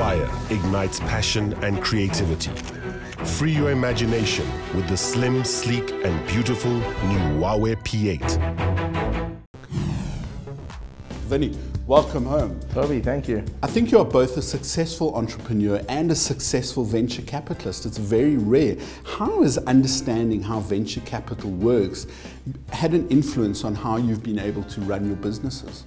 fire ignites passion and creativity. Free your imagination with the slim, sleek, and beautiful new Huawei P8. Vinny, welcome home. Toby, thank you. I think you are both a successful entrepreneur and a successful venture capitalist. It's very rare. How has understanding how venture capital works had an influence on how you've been able to run your businesses?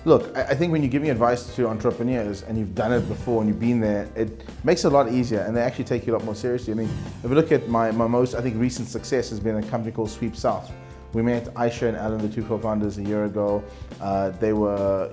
Look, I think when you're giving advice to entrepreneurs and you've done it before and you've been there, it makes it a lot easier and they actually take you a lot more seriously. I mean, if we look at my most, I think, recent success has been a company called Sweep South. We met Aisha and Alan, the two co-founders, a year ago. They were,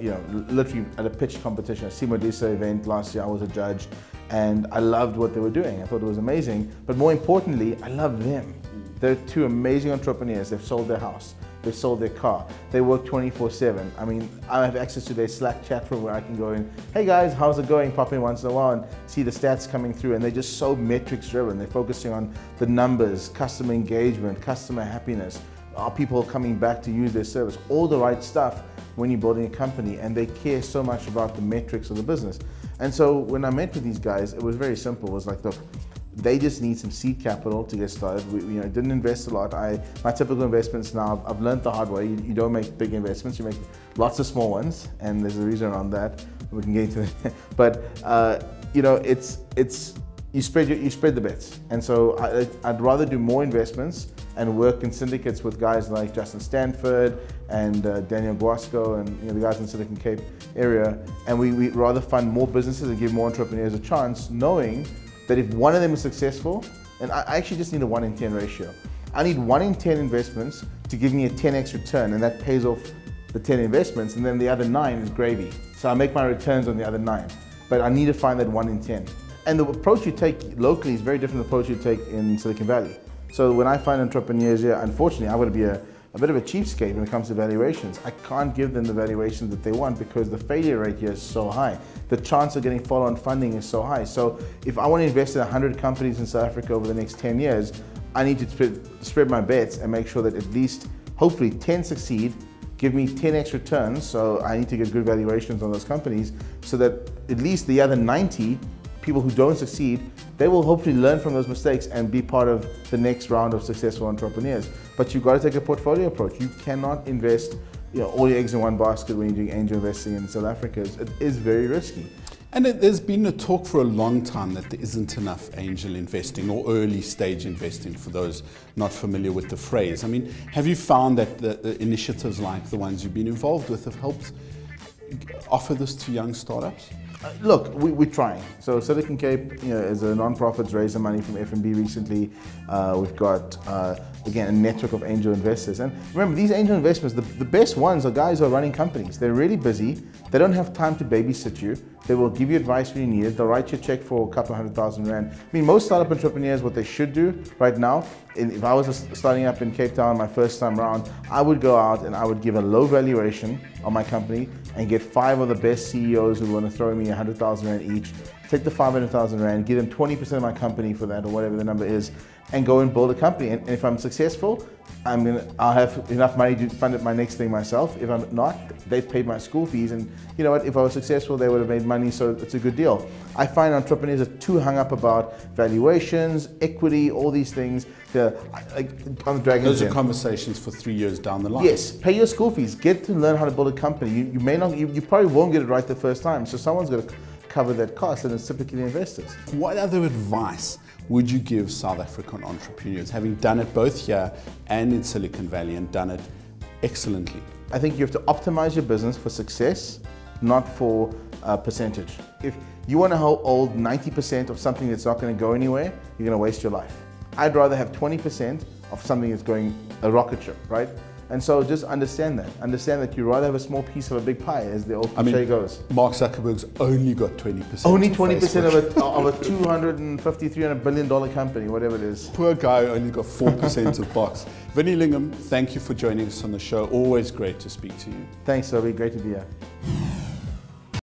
literally at a pitch competition, a Simodisa event last year. I was a judge, and I loved what they were doing. I thought it was amazing. But more importantly, I love them. They're two amazing entrepreneurs. They've sold their house. They sold their car. They work 24/7. I mean, I have access to their Slack chat room where I can go in, hey guys, how's it going? Pop in once in a while and see the stats coming through. And they're just so metrics driven. They're focusing on the numbers, customer engagement, customer happiness. Are people coming back to use their service? All the right stuff when you're building a company, and they care so much about the metrics of the business. And so when I met with these guys, it was very simple. It was like, look, they just need some seed capital to get started. We didn't invest a lot. My typical investments now, I've learned the hard way. You don't make big investments, you make lots of small ones, and there's a reason around that. We can get into it. But you spread the bets. And so I'd rather do more investments and work in syndicates with guys like Justin Stanford and Daniel Guasco and the guys in the Silicon Cape area. And we'd rather fund more businesses and give more entrepreneurs a chance, knowing that if one of them is successful, and I actually just need a 1 in 10 ratio. I need 1 in 10 investments to give me a 10x return, and that pays off the 10 investments, and then the other 9 is gravy. So I make my returns on the other 9, but I need to find that 1 in 10. And the approach you take locally is very different from the approach you take in Silicon Valley. So when I find entrepreneurs here, unfortunately, I would be a bit of a cheapskate when it comes to valuations. I can't give them the valuations that they want because the failure rate here is so high. The chance of getting follow-on funding is so high. So if I want to invest in 100 companies in South Africa over the next 10 years, I need to spread my bets and make sure that at least, hopefully 10 succeed, give me 10x returns. So I need to get good valuations on those companies so that at least the other 90 people who don't succeed, they will hopefully learn from those mistakes and be part of the next round of successful entrepreneurs. But you've got to take a portfolio approach. You cannot invest all your eggs in one basket when you're doing angel investing in South Africa. It is very risky. And there's been a talk for a long time that there isn't enough angel investing or early stage investing for those not familiar with the phrase. I mean, have you found that the initiatives like the ones you've been involved with have helped offer this to young startups? Look, we're trying. So Silicon Cape, is a non-profit raising money from F&B recently. We've got, again, a network of angel investors. And remember, these angel investments, the best ones are guys who are running companies. They're really busy. They don't have time to babysit you. They will give you advice when you need it. They'll write you a check for a couple of $100,000. I mean, most startup entrepreneurs, what they should do right now, if I was starting up in Cape Town my first time around, I would go out and I would give a low valuation on my company and get 5 of the best CEOs who want to throw me 100,000 Rand each, take the 500,000 Rand, give them 20% of my company for that or whatever the number is, and go and build a company. And if I'm successful, I'll have enough money to fund my next thing myself. If I'm not, they've paid my school fees, and you know what, if I was successful, they would have made money, so it's a good deal. I find entrepreneurs are too hung up about valuations, equity, all these things. Like on the Dragon's Those are Den. conversations for 3 years down the line. Yes, pay your school fees, get to learn how to build a company. You probably won't get it right the first time, so someone's got to cover that cost, and it's typically the investors. What other advice would you give South African entrepreneurs, having done it both here and in Silicon Valley and done it excellently? I think you have to optimize your business for success, not for percentage. If you want to hold 90% of something that's not going to go anywhere, you're going to waste your life. I'd rather have 20% of something that's going a rocket ship, right? And so just understand that. Understand that you'd rather have a small piece of a big pie, as the old cliche goes. Mark Zuckerberg's only got 20%. Only 20% of a $250, $300 billion company, whatever it is. Poor guy only got 4% of Box. Vinny Lingham, thank you for joining us on the show. Always great to speak to you. Thanks, Toby. Great to be here.